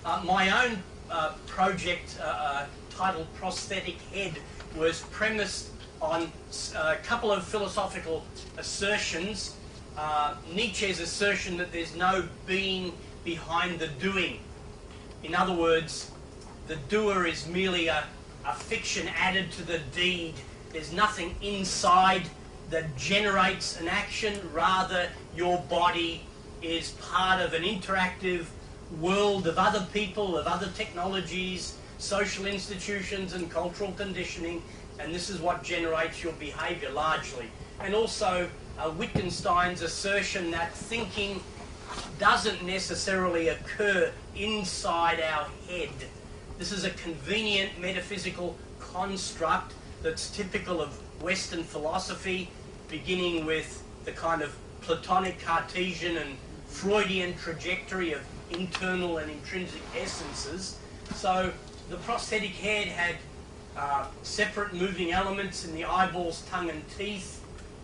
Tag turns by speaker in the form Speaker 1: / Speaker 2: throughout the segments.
Speaker 1: My own project titled Prosthetic Head was premised on a couple of philosophical assertions. Nietzsche's assertion that there's no being behind the doing. In other words, the doer is merely a fiction added to the deed. There's nothing inside that generates an action. Rather, your body is part of an interactive world of other people, of other technologies, social institutions and cultural conditioning, and this is what generates your behaviour largely. And also Wittgenstein's assertion that thinking doesn't necessarily occur inside our head. This is a convenient metaphysical construct that's typical of Western philosophy, beginning with the kind of Platonic, Cartesian and Freudian trajectory of internal and intrinsic essences. So the prosthetic head had separate moving elements in the eyeballs, tongue and teeth.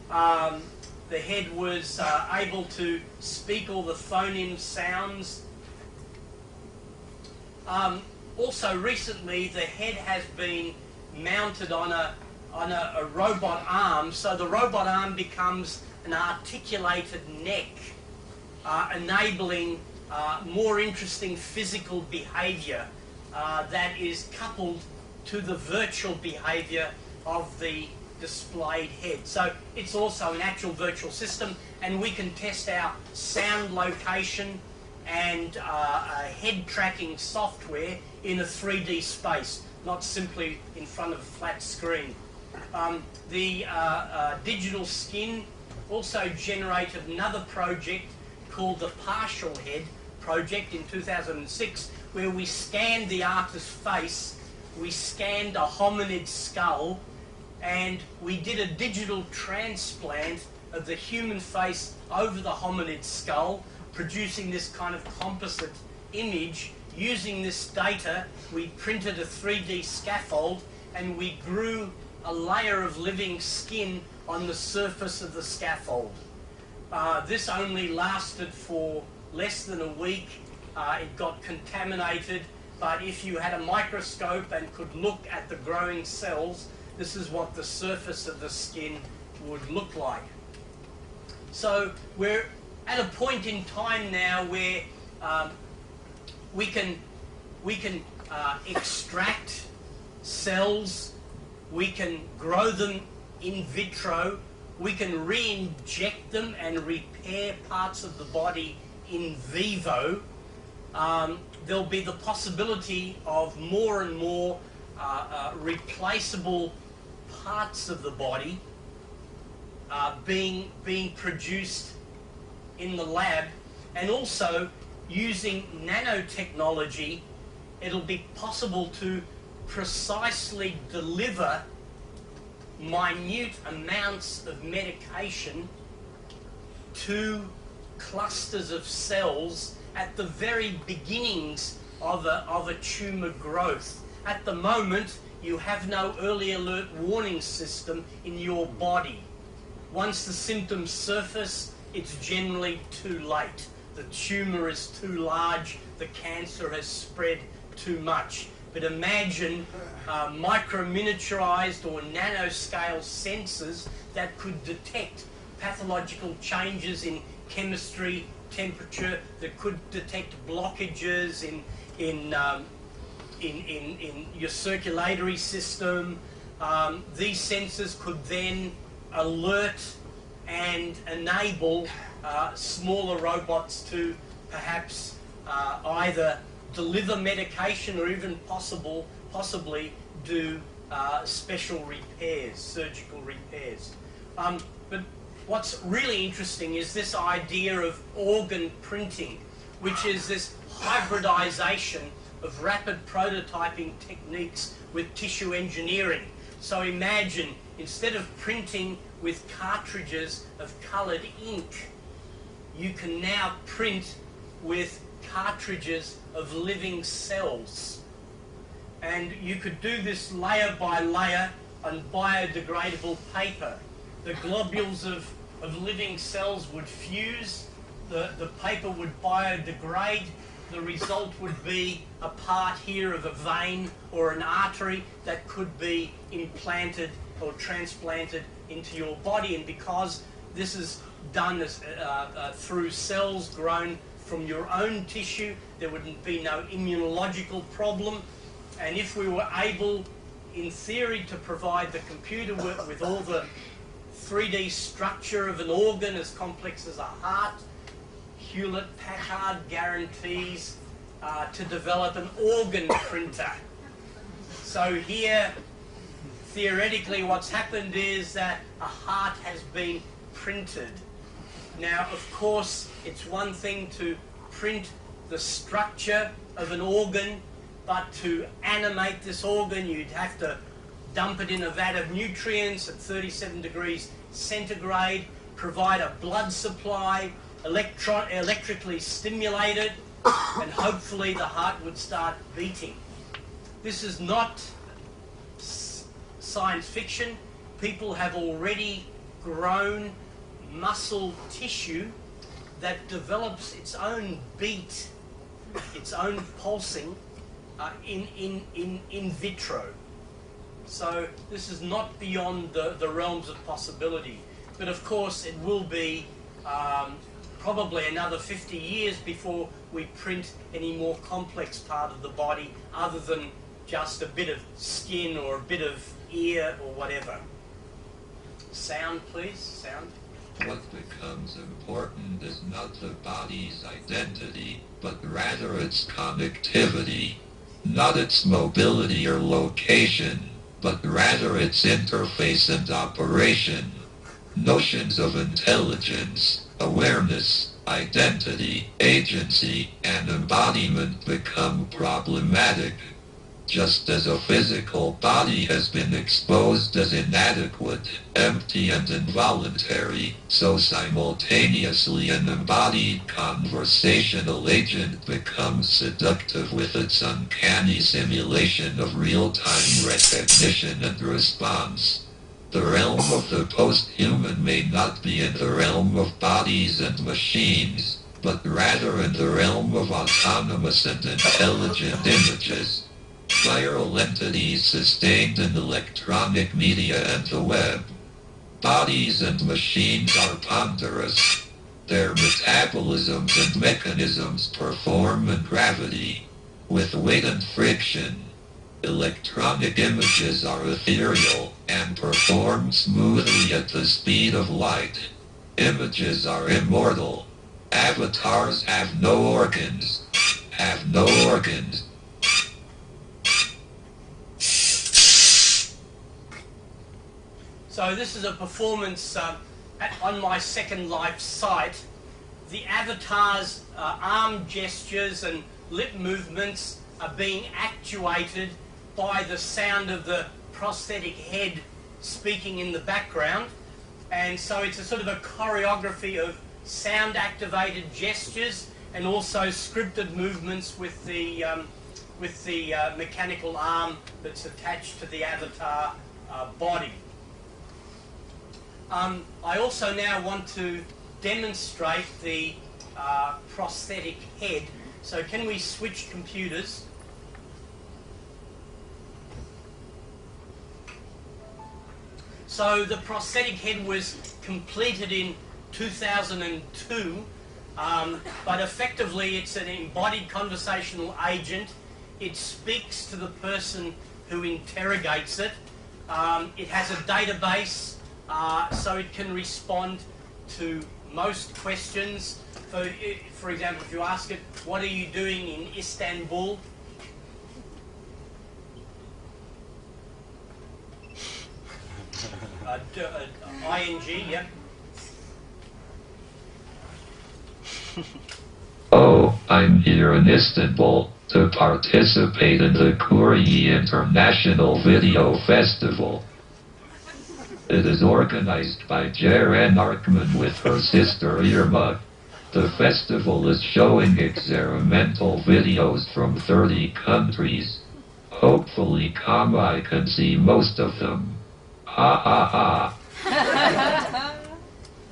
Speaker 1: The head was able to speak all the phoneme sounds. Also recently the head has been mounted on a robot arm, so the robot arm becomes an articulated neck, enabling more interesting physical behaviour that is coupled to the virtual behaviour of the displayed head. So it's also an actual virtual system, and we can test our sound location and head tracking software in a 3D space, not simply in front of a flat screen. The digital skin also generated another project called the Partial Head project in 2006, where we scanned the artist's face, we scanned a hominid skull, and we did a digital transplant of the human face over the hominid skull, producing this kind of composite image. Using this data, we printed a 3D scaffold and we grew a layer of living skin on the surface of the scaffold. This only lasted for less than a week. It got contaminated, but if you had a microscope and could look at the growing cells, this is what the surface of the skin would look like. So we're at a point in time now where we can extract cells, we can grow them in vitro, we can re-inject them and repair parts of the body in vivo. There'll be the possibility of more and more replaceable parts of the body being produced in the lab, and also using nanotechnology, it'll be possible to precisely deliver minute amounts of medication to clusters of cells at the very beginnings of a tumour growth. At the moment, you have no early alert warning system in your body. Once the symptoms surface, it's generally too late. The tumour is too large, the cancer has spread too much. But imagine micro-miniaturized or nanoscale sensors that could detect pathological changes in chemistry, temperature, that could detect blockages in your circulatory system. These sensors could then alert and enable smaller robots to perhaps either deliver medication or even possibly do special repairs, surgical repairs. But what's really interesting is this idea of organ printing, which is this hybridization of rapid prototyping techniques with tissue engineering. So imagine, instead of printing with cartridges of coloured ink, you can now print with cartridges of living cells. And you could do this layer by layer on biodegradable paper. The globules of living cells would fuse, the paper would biodegrade, the result would be a part here of a vein or an artery that could be implanted or transplanted into your body. And because this is done through cells grown from your own tissue, there would be no immunological problem. And if we were able, in theory, to provide the computer with all the 3D structure of an organ as complex as a heart, Hewlett-Packard guarantees to develop an organ printer. So here, theoretically, what's happened is that a heart has been printed. Now, of course, it's one thing to print the structure of an organ, but to animate this organ, you'd have to dump it in a vat of nutrients at 37 degrees centigrade, provide a blood supply, electrically stimulate it, and hopefully the heart would start beating. This is not science fiction. People have already grown muscle tissue that develops its own beat, its own pulsing in vitro. So this is not beyond the realms of possibility. But of course it will be probably another 50 years before we print any more complex part of the body other than just a bit of skin or a bit of ear or whatever. Sound, please. Sound.
Speaker 2: What becomes important is not the body's identity, but rather its connectivity. Not its mobility or location, but rather its interface and operation. Notions of intelligence, awareness, identity, agency, and embodiment become problematic. Just as a physical body has been exposed as inadequate, empty, and involuntary, so simultaneously an embodied conversational agent becomes seductive with its uncanny simulation of real-time recognition and response. The realm of the post-human may not be in the realm of bodies and machines, but rather in the realm of autonomous and intelligent images. Viral entities sustained in electronic media and the web. Bodies and machines are ponderous. Their metabolisms and mechanisms perform in gravity, with weight and friction. Electronic images are ethereal and perform smoothly at the speed of light. Images are immortal. Avatars have no organs. Have no organs.
Speaker 1: So this is a performance on my Second Life site. The avatar's arm gestures and lip movements are being actuated by the sound of the prosthetic head speaking in the background. And so it's a sort of a choreography of sound-activated gestures and also scripted movements with the mechanical arm that's attached to the avatar body. I also now want to demonstrate the prosthetic head. So can we switch computers? So the prosthetic head was completed in 2002, but effectively it's an embodied conversational agent. It speaks to the person who interrogates it. It has a database, so it can respond to most questions. So, for example, if you ask it, what are you doing in Istanbul? ING, yep.
Speaker 2: Oh, I'm here in Istanbul to participate in the Kurye International Video Festival. It is organized by Ceren Arkman with her sister Irma. The festival is showing experimental videos from 30 countries. Hopefully, I can see most of them. Ha ha ha.